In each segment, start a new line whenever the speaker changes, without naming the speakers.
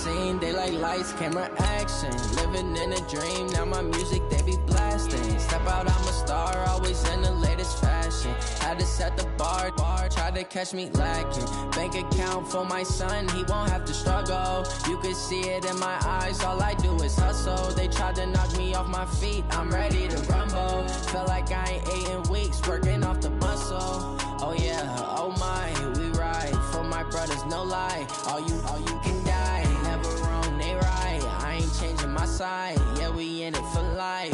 scene. They like lights, camera, action. Living in a dream, now my music they be blasting. Step out, I'm a star, always in the latest fashion. Had to set the bar, try to catch me lacking. Bank account for my son, he won't have to struggle. You can see it in my eyes, all I do is hustle. They tried to knock me off my feet, I'm ready to rumble. Felt like I ain't ate in weeks, working off the muscle. Oh yeah, oh my, we ride for my brothers, no lie. All you can die, never wrong, they right. I ain't changing my side, yeah, we in it for life.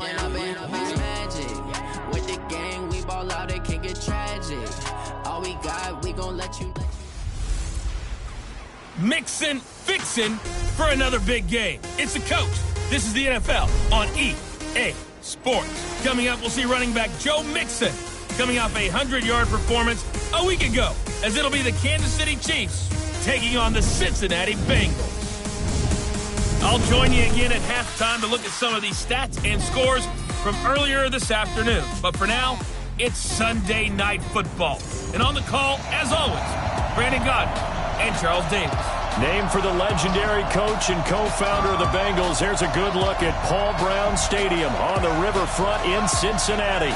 And I've been magic. With the gang, we ball out, it can get tragic. All we got, we gon' let you.
Mixin', fixin' for another big game. It's the coach. This is the NFL on EA Sports. Coming up, we'll see running back Joe Mixon coming off a 100-yard performance a week ago, as it'll be the Kansas City Chiefs taking on the Cincinnati Bengals. I'll join you again at halftime to look at some of these stats and scores from earlier this afternoon. But for now, it's Sunday Night Football. And on the call, as always, Brandon Godwin and Charles Davis.
Named for the legendary coach and co-founder of the Bengals, here's a good look at Paul Brown Stadium on the riverfront in Cincinnati.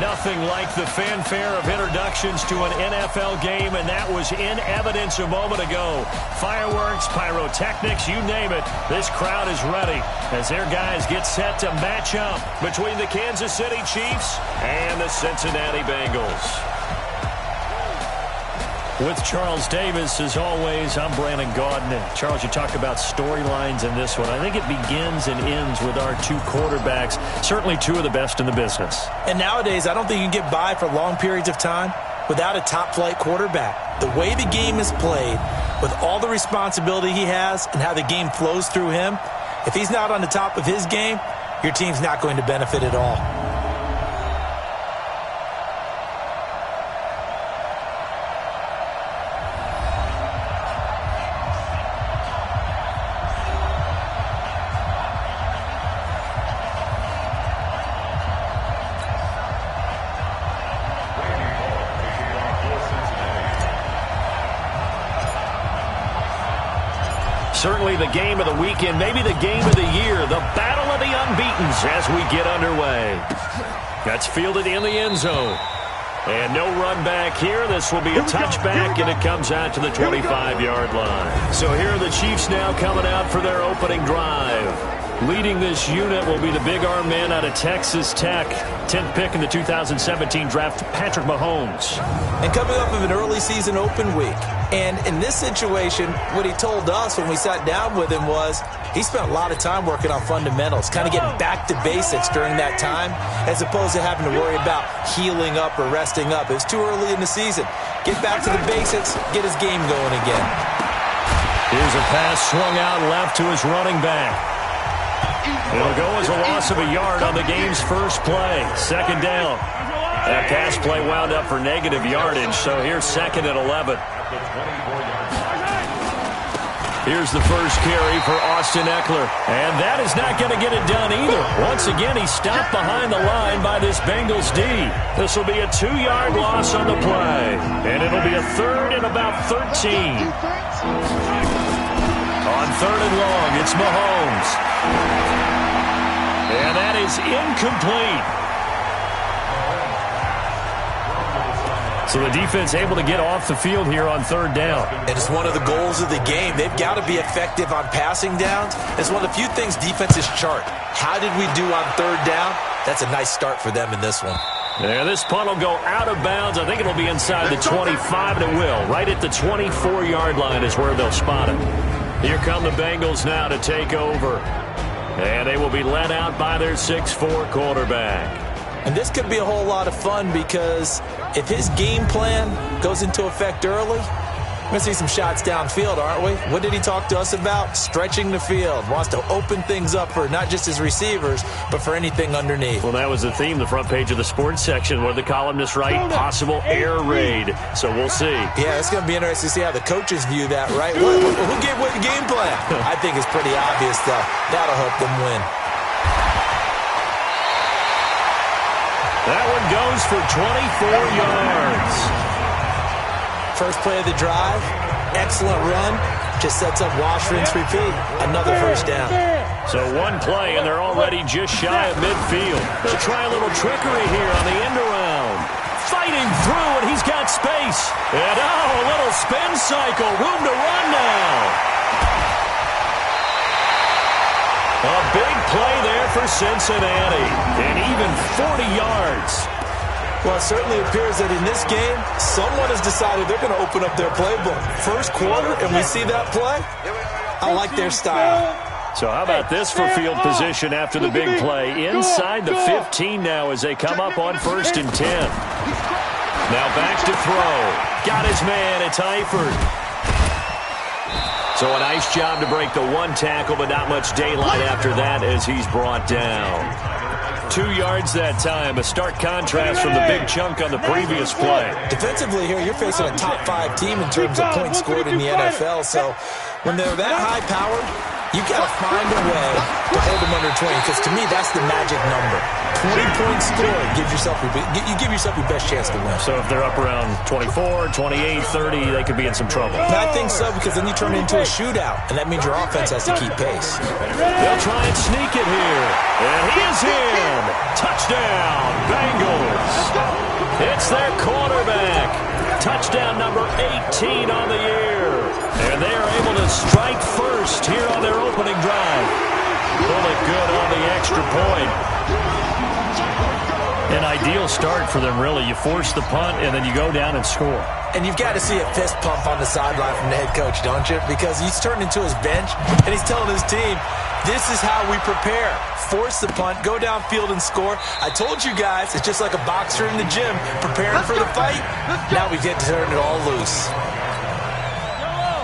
Nothing like the fanfare of introductions to an NFL game, and that was in evidence a moment ago. Fireworks, pyrotechnics, you name it. This crowd is ready as their guys get set to match up between the Kansas City Chiefs and the Cincinnati Bengals. With Charles Davis, as always, I'm Brandon Gaudin. And Charles, you talk about storylines in this one. I think it begins and ends with our two quarterbacks, certainly two of the best in the business.
And nowadays, I don't think you can get by for long periods of time without a top-flight quarterback. The way the game is played, with all the responsibility he has and how the game flows through him, if he's not on the top of his game, your team's not going to benefit at all.
Certainly the game of the weekend, maybe the game of the year, the battle of the unbeatens as we get underway. That's fielded in the end zone. And no run back here. This will be a touchback, and it comes out to the 25-yard line. So here are the Chiefs now coming out for their opening drive. Leading this unit will be the big arm man out of Texas Tech. 10th pick in the 2017 draft, Patrick Mahomes.
And coming off of an early season open week. And in this situation, what he told us when we sat down with him was he spent a lot of time working on fundamentals, kind of getting back to basics during that time, as opposed to having to worry about healing up or resting up. It was too early in the season. Get back to the basics, get his game going again.
Here's a pass swung out left to his running back. It'll go as a loss of a yard on the game's first play. Second down. That pass play wound up for negative yardage, so here's second and 11. Here's the first carry for Austin Eckler. And that is not going to get it done either. Once again, he stopped behind the line by this Bengals D. This will be a 2-yard loss on the play. And it'll be a third and about 13. On third and long, it's Mahomes. And that is incomplete. So the defense able to get off the field here on third down.
And it's one of the goals of the game. They've got to be effective on passing downs. It's one of the few things defenses chart. How did we do on third down? That's a nice start for them in this one.
Yeah, this punt will go out of bounds. I think it'll be inside the 25, and it will. Right at the 24-yard line is where they'll spot it. Here come the Bengals now to take over. And they will be led out by their 6'4 quarterback.
And this could be a whole lot of fun because if his game plan goes into effect early, we're going to see some shots downfield, aren't we? What did he talk to us about? Stretching the field. Wants to open things up for not just his receivers, but for anything underneath.
Well, that was the theme, the front page of the sports section, where the columnists write possible air raid. So we'll see.
Yeah, it's going to be interesting to see how the coaches view that, right? Who gave what game plan? I think it's pretty obvious, though. That'll help them win.
That one goes for 24 yards.
First play of the drive, excellent run, Just sets up wash, rinse, repeat. Another first down.
So one play, and they're already just shy of midfield. They'll try a little trickery here on the end around. Fighting through, and he's got space. And a little spin cycle. Room to run now. A big play there for Cincinnati. And even 40 yards.
Well, it certainly appears that in this game, someone has decided they're going to open up their playbook. First quarter, and we see that play. I like their style.
So how about this for field position after the big play? Inside the 15 now as they come up on 1st and 10. Now back to throw. Got his man. It's Eifert. So a nice job to break the one tackle, but not much daylight after that as he's brought down. 2 yards that time. A stark contrast from the big chunk on the previous play.
Defensively here, you're facing a top 5 team in terms of points scored in the NFL. So when they're that high powered, you got to find a way to hold them under 20, because to me, that's the magic number. 20 points scored gives yourself you give yourself your best chance to win.
So if they're up around 24, 28, 30, they could be in some trouble.
And I think so, because then you turn it into a shootout, and that means your offense has to keep pace.
They'll try and sneak it here. And he is in. Touchdown, Bengals. It's their quarterback. Touchdown number 18 on the year. And they are able to strike first here on their opening drive. Pull it good on the extra point. An ideal start for them, really. You force the punt, and then you go down and score.
And you've got to see a fist pump on the sideline from the head coach, don't you? Because he's turned into his bench, and he's telling his team, this is how we prepare. Force the punt, go downfield and score. I told you guys, it's just like a boxer in the gym preparing for the fight. Now we get to turn it all loose.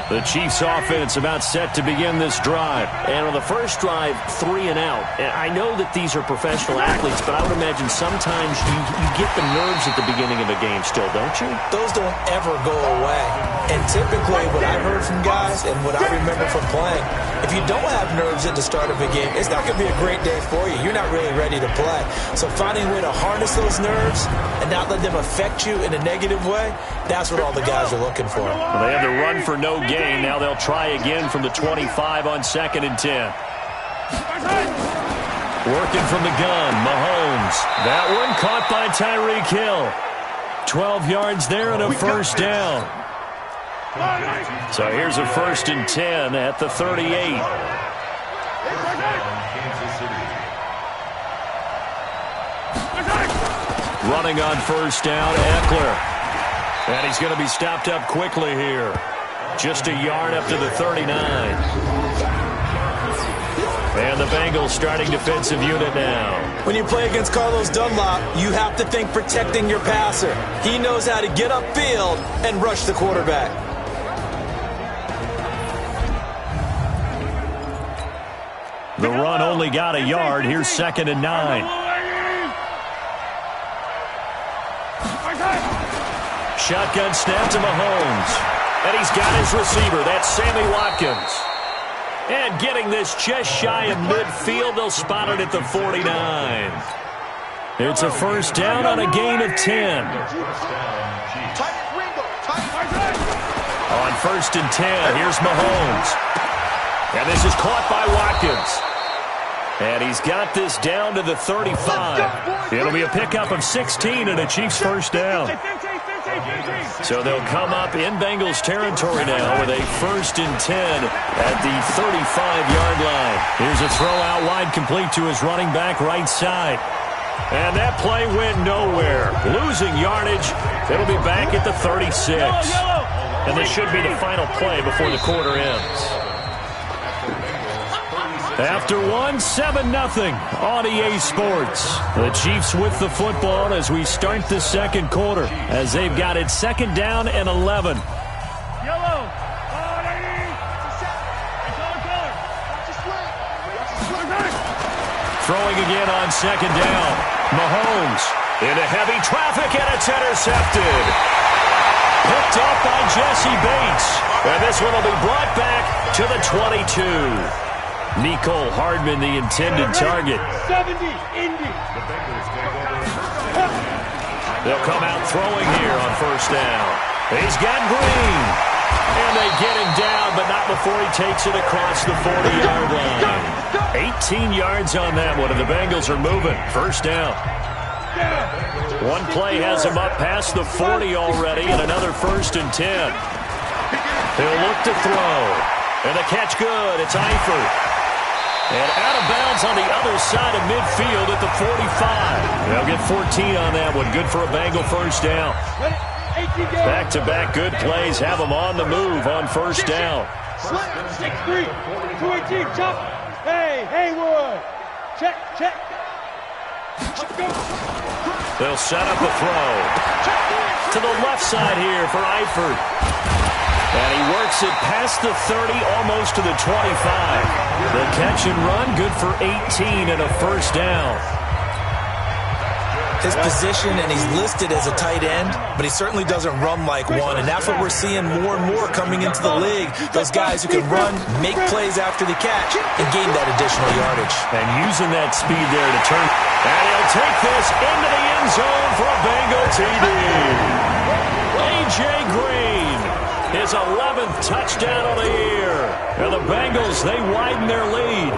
The Chiefs offense about set to begin this drive.
And on the first drive, 3 and out. And I know that these are professional athletes, but I would imagine sometimes you get the nerves at the beginning of a game still, don't you?
Those don't ever go away. And typically what I've heard from guys and what I remember from playing, if you don't have nerves at the start of a game, it's not going to be a great day for you. You're not really ready to play. So finding a way to harness those nerves and not let them affect you in a negative way, that's what all the guys are looking for.
Well, they had to run for no gain. Now they'll try again from the 25 on 2nd and 10. Working from the gun, Mahomes. That one caught by Tyreek Hill. 12 yards there and a first down. So here's a 1st and 10 at the 38. Running on first down, Eckler. And he's going to be stopped up quickly here. Just a yard up to the 39. And the Bengals starting defensive unit now.
When you play against Carlos Dunlop, you have to think protecting your passer. He knows how to get upfield and rush the quarterback.
The run only got a yard. Here's 2nd and 9. Shotgun snap to Mahomes. And he's got his receiver. That's Sammy Watkins. And getting this just shy of midfield, they'll spot it at the 49. It's a first down on a gain of 10. On 1st and 10, here's Mahomes. And this is caught by Watkins. And he's got this down to the 35. It'll be a pickup of 16 and a Chiefs first down. So they'll come up in Bengals territory now with a 1st and 10 at the 35-yard line. Here's a throw out wide complete to his running back right side. And that play went nowhere. Losing yardage. It'll be back at the 36. And this should be the final play before the quarter ends. After 7-0 on EA Sports. The Chiefs with the football as we start the second quarter, as they've got it 2nd down and 11. Throwing again on 2nd down. Mahomes into heavy traffic, and it's intercepted. Picked up by Jesse Bates. And this one will be brought back to the 22. Nicole Hardman, the intended target.
70, Indy.
They'll come out throwing here on 1st down. He's got Green. And they get him down, but not before he takes it across the 40-yard line. 18 yards on that one, and the Bengals are moving. First down. One play has him up past the 40 already, and another 1st and 10. He'll look to throw. And the catch good. It's Eifert. And out of bounds on the other side of midfield at the 45. They'll get 14 on that one. Good for a Bengal first down. Back-to-back good plays have them on the move on first down.
6-3, 218, chop. Hey, Haywood. Check. Let's go.
They'll set up a throw. To the left side here for Eifert. And he works it past the 30, almost to the 25. The catch and run, good for 18 and a first down.
His position, and he's listed as a tight end, but he certainly doesn't run like one, and that's what we're seeing more and more coming into the league. Those guys who can run, make plays after the catch, and gain that additional yardage.
And using that speed there to turn. And he'll take this into the end zone for a Bengal TD. A.J. Green, his 11th touchdown of the year. And the Bengals, they widen their lead.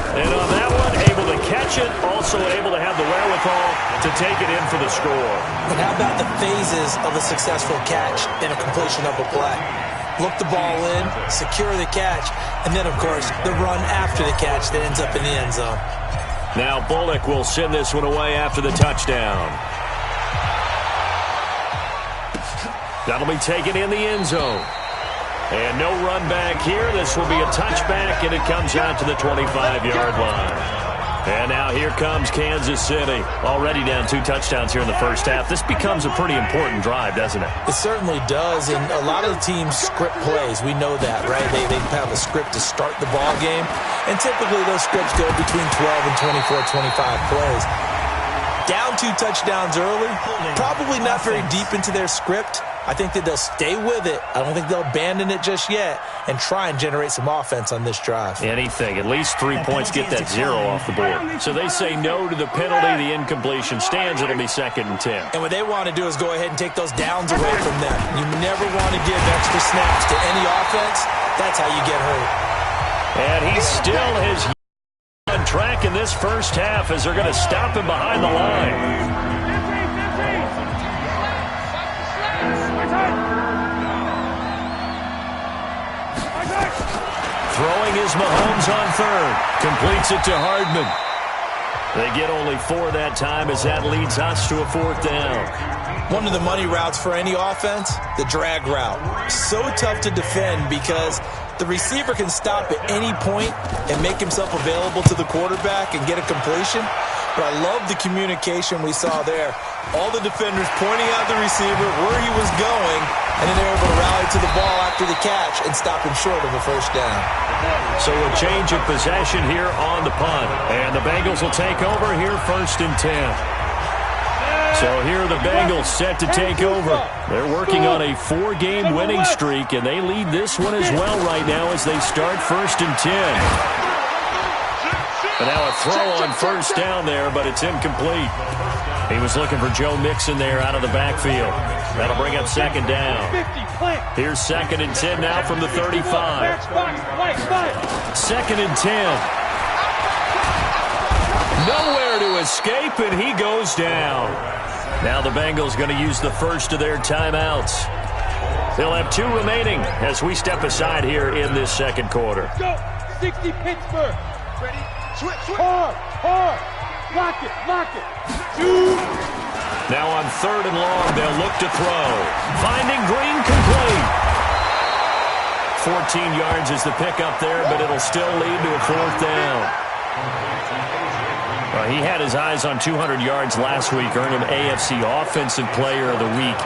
And on that one, able to catch it, also able to have the wherewithal to take it in for the score.
But how about the phases of a successful catch and a completion of a play? Look the ball in, secure the catch, and then, of course, the run after the catch that ends up in the end zone.
Now Bullock will send this one away after the touchdown. That'll be taken in the end zone. And no run back here. This will be a touchback, and it comes out to the 25-yard line. And now here comes Kansas City. Already down 2 touchdowns here in the first half. This becomes a pretty important drive, doesn't it?
It certainly does, and a lot of the teams script plays. We know that, right? They have a script to start the ball game, and typically those scripts go between 12 and 24, 25 plays. Down 2 touchdowns early, probably not very deep into their script. I think that they'll stay with it. I don't think they'll abandon it just yet and try and generate some offense on this drive.
Anything. At least 3 points, get that 0 off the board. So they say no to the penalty. The incompletion stands. It'll be 2nd and 10.
And what they want to do is go ahead and take those downs away from them. You never want to give extra snaps to any offense. That's how you get hurt.
And he still is on track in this first half as they're going to stop him behind the line. Throwing is Mahomes on 3rd. Completes it to Hardman. They get only 4 that time as that leads us to a 4th down.
One of the money routes for any offense, the drag route. So tough to defend because the receiver can stop at any point and make himself available to the quarterback and get a completion. But I love the communication we saw there. All the defenders pointing out the receiver, where he was going, and then they were able to rally to the ball after the catch and stop him short of a first down.
So a change of possession here on the punt. And the Bengals will take over here 1st and 10. So here are the Bengals set to take over. They're working on a 4-game winning streak, and they lead this one as well right now as they start 1st and 10. But now a throw on first down there, but it's incomplete. He was looking for Joe Mixon there out of the backfield. That'll bring up 2nd down. Here's 2nd and 10 now from the 35. 2nd and 10. Nowhere to escape, and he goes down. Now the Bengals going to use the first of their timeouts. They'll have 2 remaining as we step aside here in this second quarter.
Go, 60 Pittsburgh. Ready? Switch. Hard. Lock it. 2.
Now on 3rd and long, they'll look to throw. Finding Green complete. 14 yards is the pickup there, but it'll still lead to a 4th down. He had his eyes on 200 yards last week, earned him AFC Offensive Player of the Week.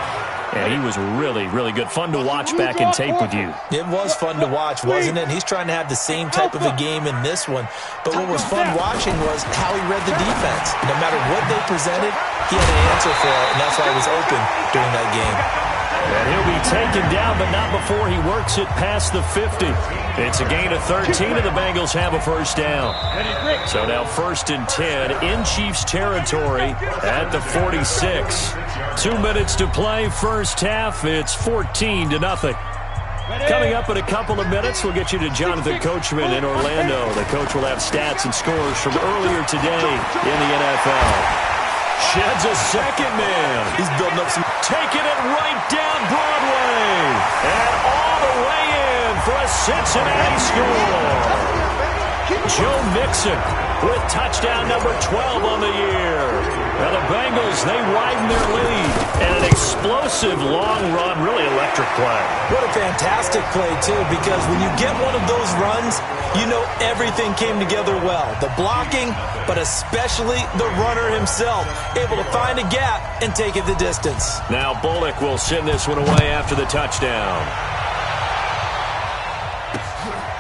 And he was really, really good. Fun to watch back in tape with you.
It was fun to watch, wasn't it? And he's trying to have the same type of a game in this one. But what was fun watching was how he read the defense. No matter what they presented, he had an answer for it, and that's why he was open during that game.
And he'll be taken down, but not before he works it past the 50. It's a gain of 13, and the Bengals have a first down. So now 1st and 10 in Chiefs territory at the 46. 2 minutes to play first half. It's 14-0. Coming up in a couple of minutes, we'll get you to Jonathan Coachman in Orlando. The coach will have stats and scores from earlier today in the NFL. Sheds a second man.
He's building up some...
Taking it right down Broadway. And all the way in for a Cincinnati score. Joe Mixon with touchdown number 12 on the year. Now the Bengals, they widen their lead. And an explosive long run, really electric play.
What a fantastic play, too, because when you get one of those runs, you know everything came together well. The blocking, but especially the runner himself, able to find a gap and take it the distance.
Now Bullock will send this one away after the touchdown.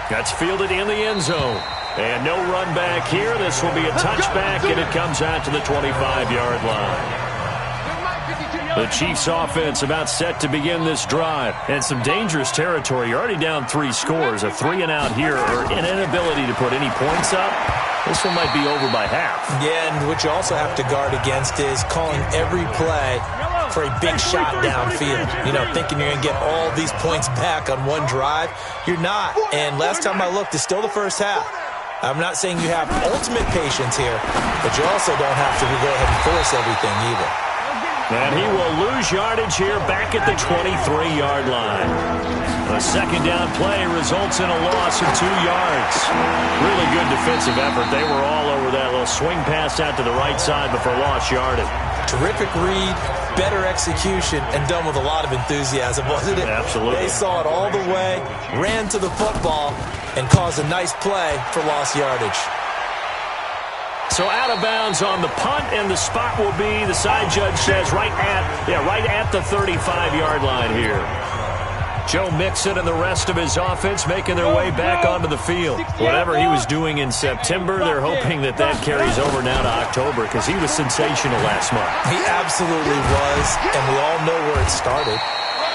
That's fielded in the end zone. And no run back here. This will be a touchback, and it comes out to the 25-yard line. The Chiefs' offense about set to begin this drive. And some dangerous territory. You're already down 3 scores. A 3-and-out here, or an inability to put any points up. This one might be over by half.
Yeah, and what you also have to guard against is calling every play for a big shot downfield. You know, thinking you're going to get all these points back on one drive. You're not. And last time I looked, it's still the first half. I'm not saying you have ultimate patience here, but you also don't have to go ahead and force everything either.
And he will lose yardage here back at the 23-yard line. A second down play results in a loss of 2 yards. Really good defensive effort. They were all over that little swing pass out to the right side before lost yardage.
Terrific read, better execution, and done with a lot of enthusiasm, wasn't it?
Absolutely.
They saw it all the way, ran to the football, and caused a nice play for lost yardage.
So out of bounds on the punt, and the spot will be, the side judge says, right at the 35-yard line here. Joe Mixon and the rest of his offense making their way back onto the field. Whatever he was doing in September, they're hoping that carries over now to October, because he was sensational last month.
He absolutely was, and we all know where it started.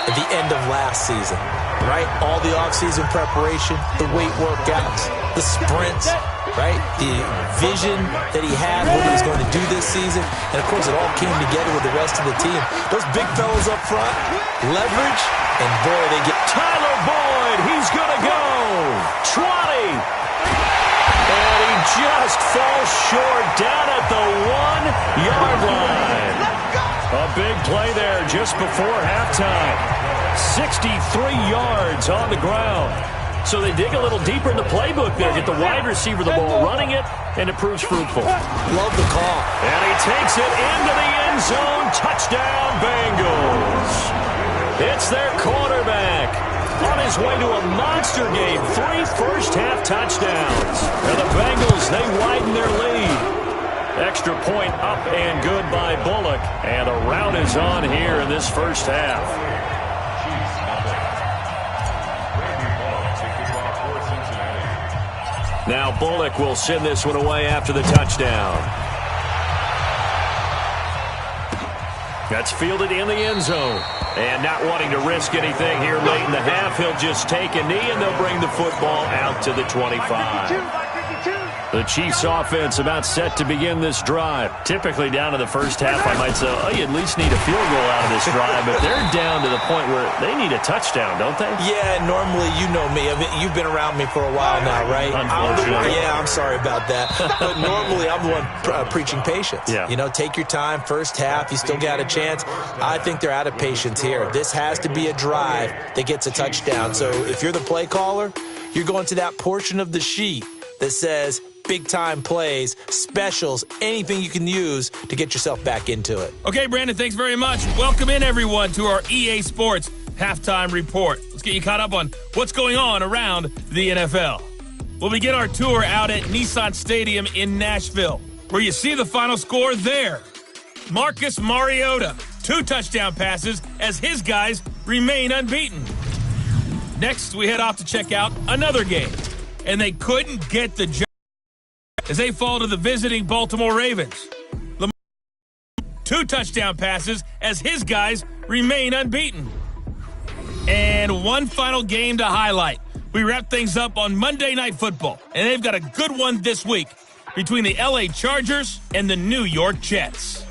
At the end of last season, right? All the offseason preparation, the weight workouts, the sprints, right? The vision that he had, what he was going to do this season. And, of course, it all came together with the rest of the team. Those big fellas up front, leverage, and, boy, they get...
Tyler Boyd, he's going to go. 20. And he just falls short down at the 1-yard line. A big play there just before halftime. 63 yards on the ground. So they dig a little deeper in the playbook there, get the wide receiver the ball, running it, and it proves fruitful.
Love the call.
And he takes it into the end zone. Touchdown, Bengals. It's their quarterback on his way to a monster game. 3 first-half touchdowns. And the Bengals, they widen their lead. Extra point up and good by Bullock. And the rout is on here in this first half. Now Bullock will send this one away after the touchdown. That's fielded in the end zone. And not wanting to risk anything here late in the half, he'll just take a knee and they'll bring the football out to the 25. The Chiefs' offense about set to begin this drive. Typically down to the first half, I might say, oh, you at least need a field goal out of this drive. But they're down to the point where they need a touchdown, don't they?
Yeah, normally, you know me. I mean, you've been around me for a while now, right?
Unfortunately.
I'm sorry about that. But normally, I'm the one preaching patience.
Yeah.
You know, take your time. First half, you still got a chance. I think they're out of patience here. This has to be a drive that gets a touchdown. So if you're the play caller, you're going to that portion of the sheet that says big-time plays, specials, anything you can use to get yourself back into it.
Okay, Brandon, thanks very much. Welcome in, everyone, to our EA Sports Halftime Report. Let's get you caught up on what's going on around the NFL. We'll begin our tour out at Nissan Stadium in Nashville, where you see the final score there. Marcus Mariota, 2 touchdown passes as his guys remain unbeaten. Next, we head off to check out another game, and they couldn't get the job as they fall to the visiting Baltimore Ravens. 2 touchdown passes as his guys remain unbeaten. And one final game to highlight. We wrap things up on Monday Night Football, and they've got a good one this week between the LA Chargers and the New York Jets.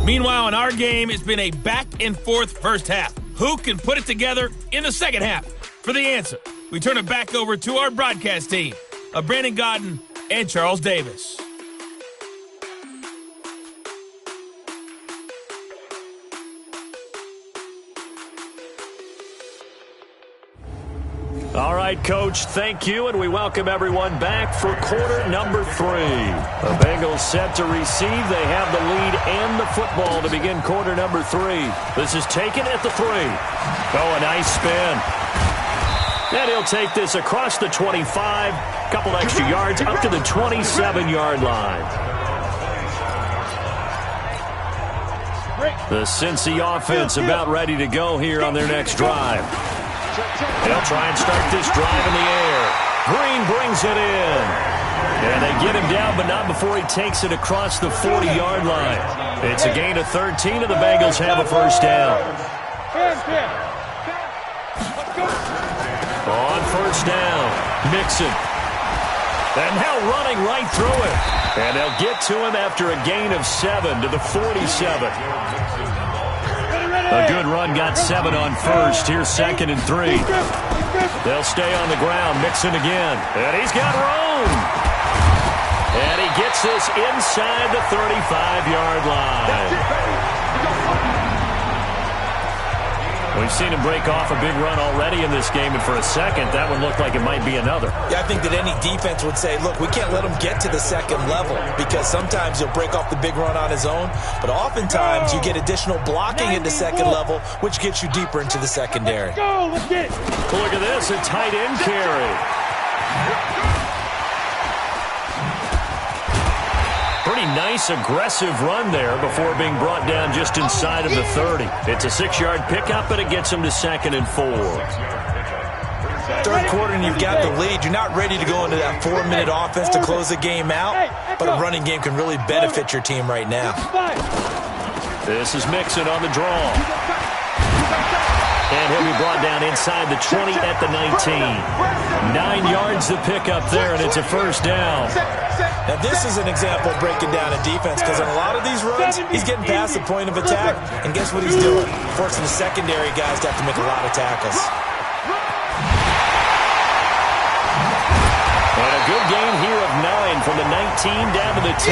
Meanwhile, in our game, it's been a back-and-forth first half. Who can put it together in the second half? For the answer, we turn it back over to our broadcast team of Brandon Godden and Charles Davis.
All right, Coach, thank you, and we welcome everyone back for quarter number 3. The Bengals set to receive. They have the lead and the football to begin quarter number 3. This is taken at the 3. Oh, a nice spin. And he'll take this across the 25, couple extra yards up to the 27-yard line. The Cincy offense about ready to go here on their next drive. They'll try and start this drive in the air. Green brings it in. And they get him down, but not before he takes it across the 40-yard line. It's a gain of 13, and the Bengals have a first down. On first down, Mixon. And now running right through it. And they'll get to him after a gain of 7 to the 47. A good run, got 7 on first. Here's 2nd and 3. They'll stay on the ground. Mixon again. And he's got room. And he gets this inside the 35-yard line. We've seen him break off a big run already in this game, and for a second, that one looked like it might be another.
Yeah, I think that any defense would say, look, we can't let him get to the second level, because sometimes he'll break off the big run on his own, but oftentimes you get additional blocking at the second level, which gets you deeper into the secondary.
Let's get it.
Look at this, a tight end carry. Pretty nice, aggressive run there before being brought down just inside of the 30. It's a 6-yard pickup, and it gets him to 2nd and 4.
Third quarter, and you've got the lead. You're not ready to go into that 4-minute offense to close the game out, but a running game can really benefit your team right now.
This is Mixon on the draw. And he'll be brought down inside the 20 at the 19. 9 yards to pick up there, and it's a first down.
Now, this is an example of breaking down a defense, because in a lot of these runs, he's getting past the point of attack, and guess what he's doing? Forcing the secondary guys to have to make a lot of tackles.
And a good gain here of 9 from the 19 down to the 10.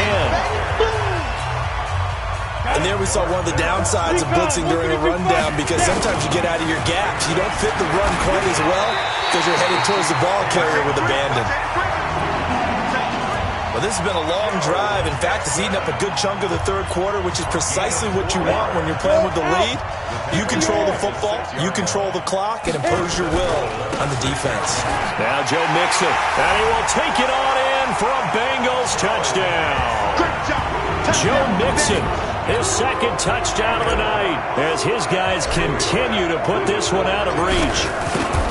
And there we saw one of the downsides of blitzing during a rundown, because sometimes you get out of your gaps. You don't fit the run quite as well because you're headed towards the ball carrier with abandon. Well, this has been a long drive. In fact, it's eaten up a good chunk of the third quarter, which is precisely what you want when you're playing with the lead. You control the football, you control the clock, and impose your will on the defense.
Now Joe Mixon, and he will take it on in for a Bengals touchdown. Joe Mixon, his second touchdown of the night, as his guys continue to put this one out of reach.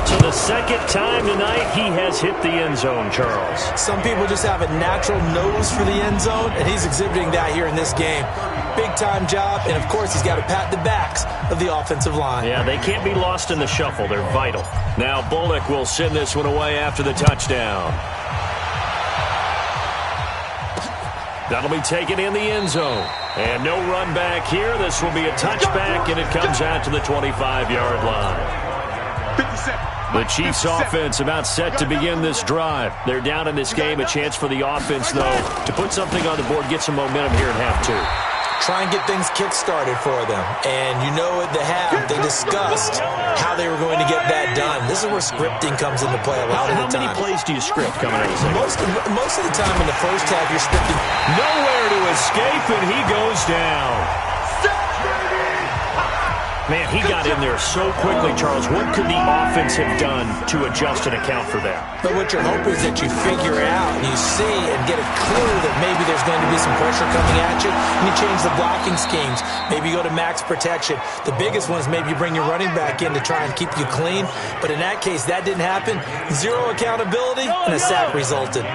So the second time tonight he has hit the end zone, Charles.
Some people just have a natural nose for the end zone, and he's exhibiting that here in this game. Big-time job, and of course he's got to pat the backs of the offensive line.
Yeah, they can't be lost in the shuffle. They're vital. Now Bullock will send this one away after the touchdown. That'll be taken in the end zone. And no run back here. This will be a touchback, and it comes out to the 25-yard line.
57.
The Chiefs offense about set to begin this drive. They're down in this game. A chance for the offense, though, to put something on the board, get some momentum here in half 2.
Try and get things kick-started for them. And you know at the half, they discussed how they were going to get that done. This is where scripting comes into play a lot of the time.
How many plays do you script coming out of the second?
Most of the time in the first half, you're scripting.
Nowhere to escape, and he goes down. Man, he got in there so quickly, Charles. What could the offense have done to adjust and account for that?
But what you're hoping is that you figure out and you see and get a clue that maybe there's going to be some pressure coming at you, and you change the blocking schemes. Maybe you go to max protection. The biggest one is maybe you bring your running back in to try and keep you clean. But in that case, that didn't happen. Zero accountability, and a sack resulted.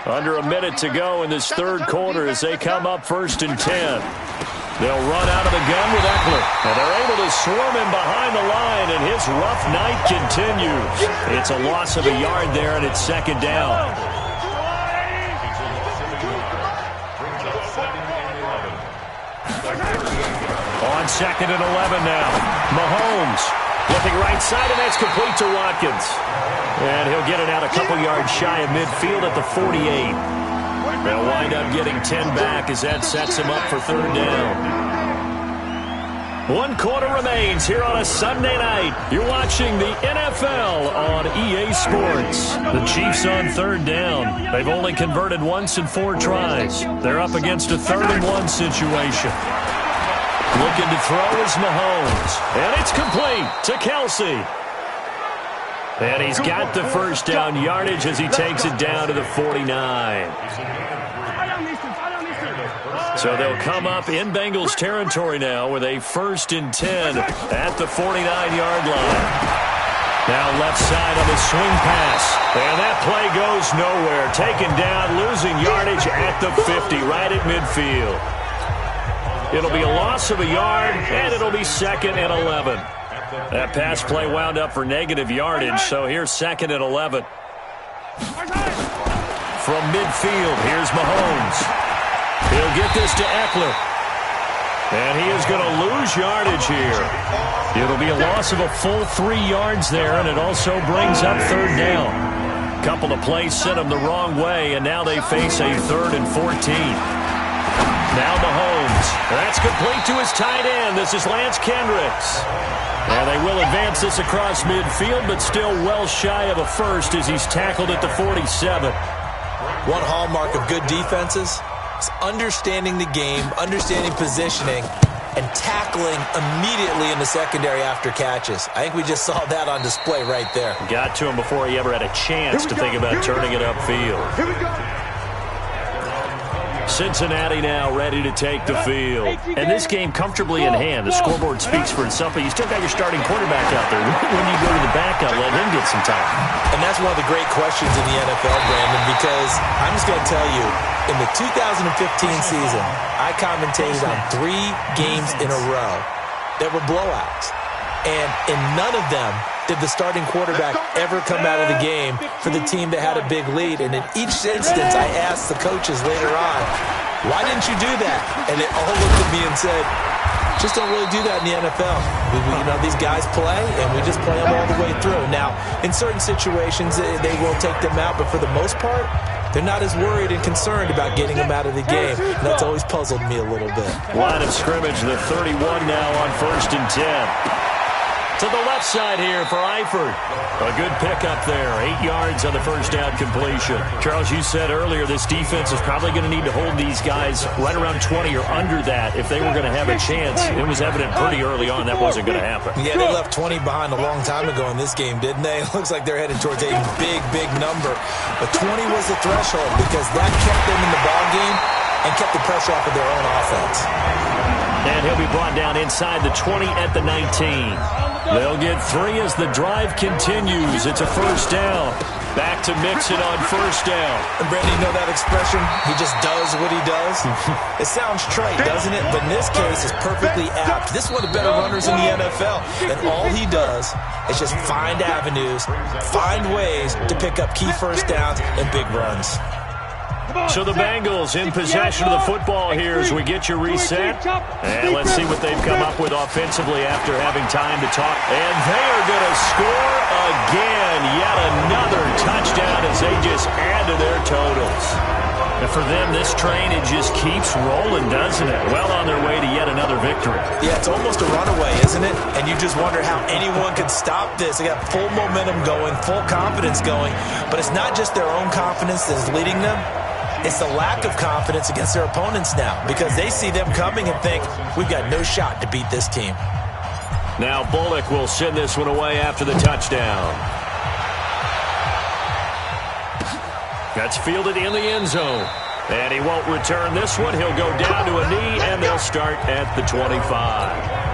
Under a minute to go in this third quarter as they come up 1st and 10. They'll run out of the gun with Eckler, and they're able to swarm him behind the line, and his rough night continues. It's a loss of a yard there, and it's 2nd down. 2nd and 11 now. Mahomes looking right side, and that's complete to Watkins. And he'll get it out a couple yards shy of midfield at the 48. They'll wind up getting 10 back as that sets him up for 3rd down. 1 quarter remains here on a Sunday night. You're watching the NFL on EA Sports. The Chiefs on 3rd down. They've only converted once in 4 tries. They're up against a 3rd and 1 situation. Looking to throw is Mahomes. And it's complete to Kelsey. And he's got the first down yardage as he takes it down to the 49. So they'll come up in Bengals territory now with a 1st and 10 at the 49-yard line. Now left side on the swing pass. And that play goes nowhere. Taken down, losing yardage at the 50, right at midfield. It'll be a loss of a yard, and it'll be 2nd and 11. That pass play wound up for negative yardage, so here's 2nd and 11. From midfield, here's Mahomes. He'll get this to Eckler. And he is going to lose yardage here. It'll be a loss of a full 3 yards there, and it also brings up 3rd down. Couple of plays sent them the wrong way, and now they face a 3rd and 14. Now Mahomes. That's complete to his tight end. This is Lance Kendricks. And they will advance this across midfield, but still well shy of a first as he's tackled at the 47.
One hallmark of good defenses is understanding the game, understanding positioning, and tackling immediately in the secondary after catches. I think we just saw that on display right there.
Got to him before he ever had a chance to think about turning it upfield.
Here we go.
Cincinnati now ready to take the field. And this game comfortably in hand. The scoreboard speaks for itself, but you still got your starting quarterback out there. When do you go to the backup, let him get some time?
And that's one of the great questions in the NFL, Brandon, because I'm just going to tell you, in the 2015 season, I commentated on 3 games in a row that were blowouts. And in none of them did the starting quarterback ever come out of the game for the team that had a big lead. And in each instance, I asked the coaches later on, why didn't you do that? And they all looked at me and said, just don't really do that in the NFL. These guys play, and we just play them all the way through. Now, in certain situations, they will take them out, but for the most part, they're not as worried and concerned about getting them out of the game. And that's always puzzled me a little bit.
Line of scrimmage, the 31 now on 1st and 10. To the left side here for Eifert. A good pickup there. 8 yards on the first down completion. Charles, you said earlier this defense is probably going to need to hold these guys right around 20 or under that if they were going to have a chance. It was evident pretty early on that wasn't going to happen.
Yeah, they left 20 behind a long time ago in this game, didn't they? It looks like they're headed towards a big, big number. But 20 was the threshold because that kept them in the ball game and kept the pressure off of their own offense.
And he'll be brought down inside the 20 at the 19. They'll get 3 as the drive continues. It's a first down. Back to Mixon on first down.
And Brandon, you know that expression? He just does what he does? It sounds trite, doesn't it? But in this case, it's perfectly apt. This is one of the better runners in the NFL. And all he does is just find avenues, find ways to pick up key first downs and big runs.
So the Bengals in possession of the football here as we get you reset. And let's see what they've come up with offensively after having time to talk. And they are going to score again. Yet another touchdown as they just add to their totals. And for them, this train, it just keeps rolling, doesn't it? Well on their way to yet another victory.
Yeah, it's almost a runaway, isn't it? And you just wonder how anyone could stop this. They got full momentum going, full confidence going. But it's not just their own confidence that is leading them. It's the lack of confidence against their opponents now because they see them coming and think, we've got no shot to beat this team.
Now Bullock will send this one away after the touchdown. That's fielded in the end zone. And he won't return this one. He'll go down to a knee, and they'll start at the 25.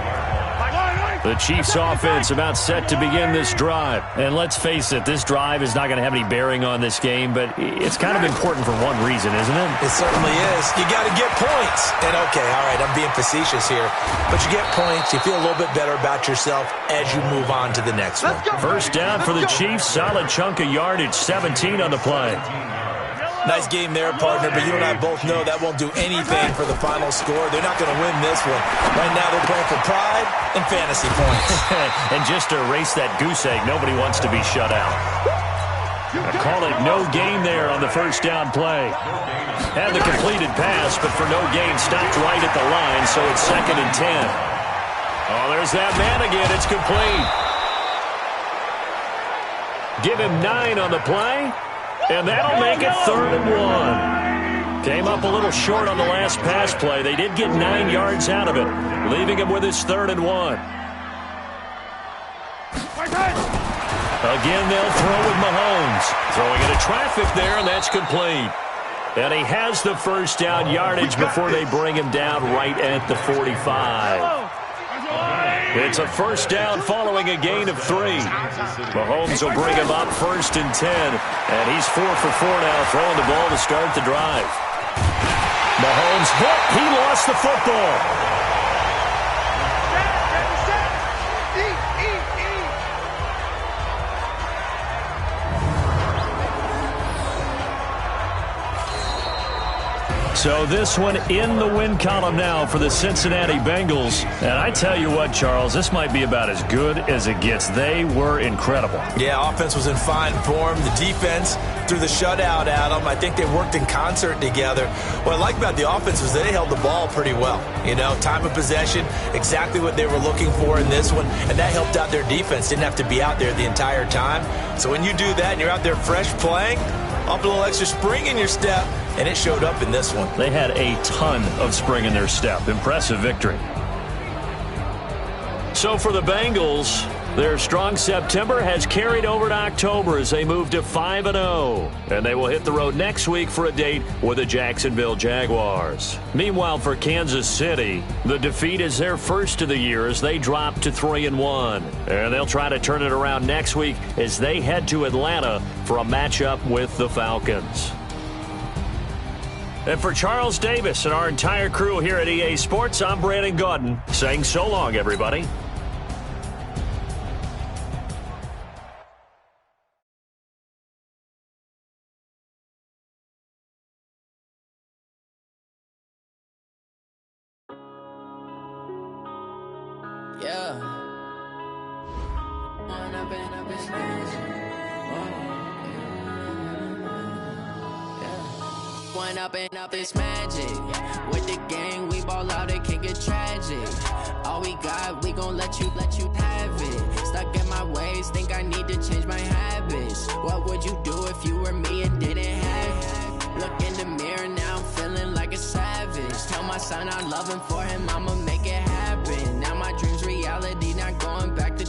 The Chiefs offense about set to begin this drive. And let's face it, this drive is not going to have any bearing on this game, but it's kind of important for one reason, isn't it?
It certainly is. You got to get points. And okay, all right, I'm being facetious here, but you get points, you feel a little bit better about yourself as you move on to the next one.
First down for the Chiefs, solid chunk of yardage, 17 on the play.
Nice game there, partner, but you and I both know that won't do anything for the final score. They're not going to win this one. Right now they're playing for pride and fantasy points.
And just to erase that goose egg, nobody wants to be shut out. I call it no gain there on the first down play. Had the completed pass, but for no gain, stopped right at the line, so it's 2nd and 10. Oh, there's that man again. It's complete. Give him 9 on the play, and that'll make it 3rd and 1. Came up a little short on the last pass play. They did get 9 yards out of it, leaving him with his 3rd and 1. Again, they'll throw with Mahomes. Throwing into traffic there, and that's complete. And he has the first down yardage before they bring him down right at the 45. It's a first down following a gain of 3. Mahomes will bring him up 1st and 10. And he's 4 for 4 now, throwing the ball to start the drive. Mahomes hit. He lost the football. So this one in the win column now for the Cincinnati Bengals. And I tell you what, Charles, this might be about as good as it gets. They were incredible.
Yeah, offense was in fine form. The defense threw the shutout at them. I think they worked in concert together. What I like about the offense was they held the ball pretty well. You know, time of possession, exactly what they were looking for in this one. And that helped out their defense. Didn't have to be out there the entire time. So when you do that and you're out there fresh playing, up a little extra spring in your step, and it showed up in this one.
They had a ton of spring in their step. Impressive victory. So for the Bengals, their strong September has carried over to October as they move to 5-0. And they will hit the road next week for a date with the Jacksonville Jaguars. Meanwhile, for Kansas City, the defeat is their first of the year as they drop to 3-1. And they'll try to turn it around next week as they head to Atlanta for a matchup with the Falcons. And for Charles Davis and our entire crew here at EA Sports, I'm Brandon Gaudin saying so long, everybody.
Yeah. One up and up, it's magic. With the gang, we ball out, it can get tragic. All we got, we gon' let you have it. Stuck in my ways, think I need to change my habits. What would you do if you were me and didn't have it? Look in the mirror, now I'm feeling like a savage. Tell my son I love him, for him I'ma make it happen. Now my dream's reality, not going back to.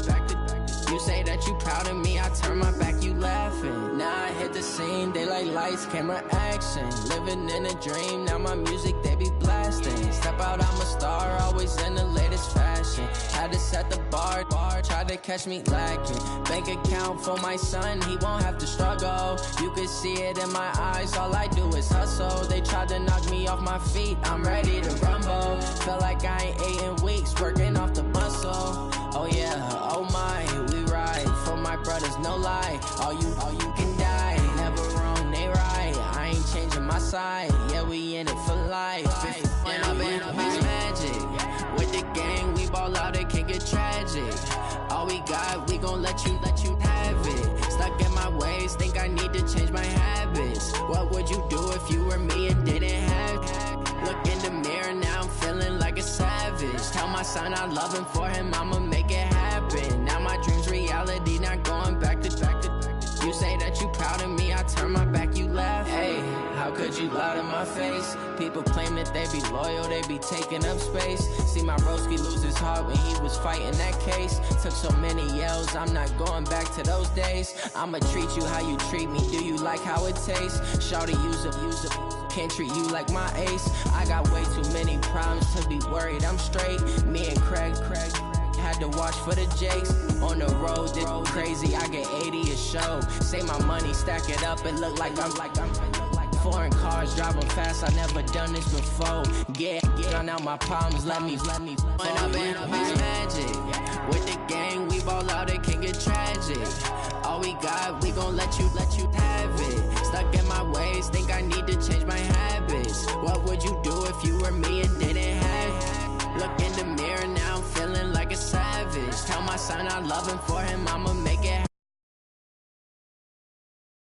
You say that you proud of me, I turn my back, you laughing. Now I hit the scene, they like lights, camera, action. Living in a dream, now my music, they be blasting. Step out, I'm a star, always in the latest fashion. Had to set the bar, try to catch me lacking. Bank account for my son, he won't have to struggle. You can see it in my eyes, all I do is hustle. They tried to knock me off my feet, I'm ready to rumble. Feel like I ain't ate in weeks, working off the muscle. Oh yeah, oh my, we ride for my brothers, no lie. All you can die, never wrong, they right. I ain't changing my side, yeah, we in it for life. When I've been up, it's magic. With the gang, we ball out, it can get tragic. All we got, we gon' let you have it. Stuck in my ways, think I need to change my habits. What would you do if you were me and didn't have it? Look in the mirror, now I'm feeling like a savage. Tell my son I love him, for him I'ma make it happen. Now my dream's reality, not going back to. You say that you proud of me, I turn my back, you laugh. Hey, how could you lie to my face? People claim that they be loyal, they be taking up space. See my broski lose his heart when he was fighting that case. Took so many yells, I'm not going back to those days. I'ma treat you how you treat me, do you like how it tastes? Shawty, use it. Can't treat you like my ace. I got way too many problems to be worried, I'm straight. Me and Craig had to watch for the Jakes. On the road, this crazy, I get 80 a show. Say my money, stack it up, it look like I'm foreign cars, driving fast, I never done this before. Get out my problems, let me. When I've been up, it's magic. With the gang, we ball out, it can get tragic. All we got, we gon' let you have it. Stuck in my ways, always think I need to change my habits. What would you do if you were me and didn't have it? Look in the mirror now, I'm feeling like a savage. Tell my son I love him, for him I'ma make